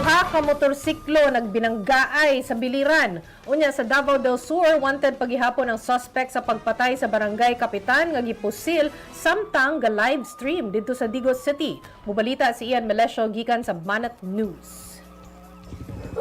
Duha ka motorsiklo nagbinanggaay sa biliran. Unya sa Davao del Sur, wanted paghihapon ang suspect sa pagpatay sa barangay kapitan nga gipusil samtang ga live stream dito sa Digos City. Mubalita si Ian Melesio gikan sa Manat News.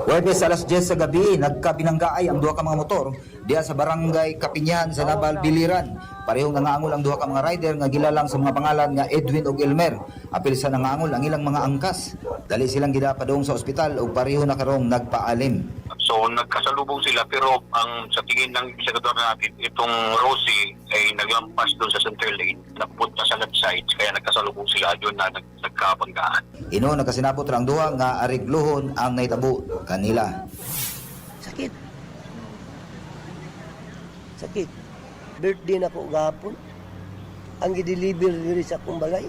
Huwebes alas 10 sa gabi, nagkabinanggaay ang duha ka mga motor diya sa barangay Kapinyan sa Nabal, Biliran. Parehong nangaangol ang duha ka mga rider nga gilalang sa mga pangalan nga Edwin ug Elmer. Apil sa nangaangol ang ilang mga angkas. Dali silang gidapadong sa ospital ug pareho na karong nagpaalim. So nagkasalubong sila pero ang sa tingin ng investigador natin, itong Rosie ay naglampas doon sa center lane, napunta sa left side kaya nagkasalubong sila doon na nagkabanggaan. Ino nakasinapot ra ang duha nga ariglohon ang naitabo kanila. Sakit. Sakit. Birthday na ko gahapon. Ang gideliver diri sa akong balay.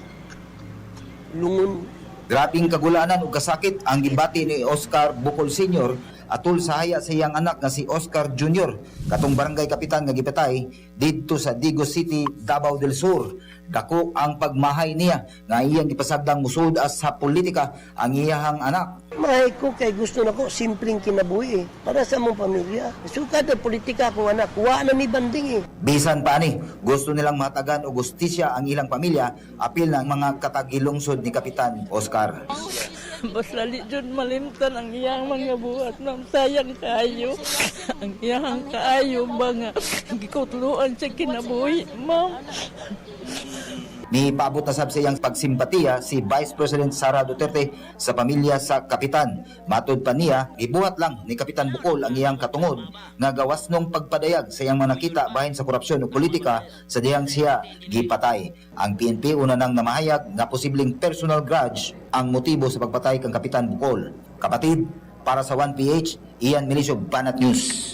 Lungon. Grabing kagulanan ug kasakit ang gibati ni Oscar Bukol Sr. atul sa haya sa iyang anak nga si Oscar Jr. katong barangay kapitan nga gipatay didto sa Digos City, Davao del Sur. Dako ang pagmahay niya nga iyang gipasagdang musud sa politika ang iyahang anak. Mahay ko kay gusto na ko simpleng kinabuhi para sa mong pamilya. Sukad ang politika akong anak. Wa na mi banding Bisan pa ni, gusto nilang matagan o gustisya ang ilang pamilya, apil ng mga katagilungsod ni Kapitan Oscar. Basta di dyan malimtan ang iyang mga buhat ng sayang kaayo. Ang iyang kaayo ba nga gikutluan sa kinabuhi, ma'am. Ni paabot na sab sa iyang pagsimpatiya si Vice President Sara Duterte sa pamilya sa Kapitan. Matud pa niya, ibuhat lang ni Kapitan Bukol ang iyang katungod nga gawas nung pagpadayag sa iyang manakita bahin sa korupsyon o politika sa dihang siya gipatay. Ang PNP una nang namahayag nga posibleng personal grudge ang motibo sa pagpatay kang Kapitan Bukol. Kapatid, para sa 1PH, Ian Melesio, Banat News.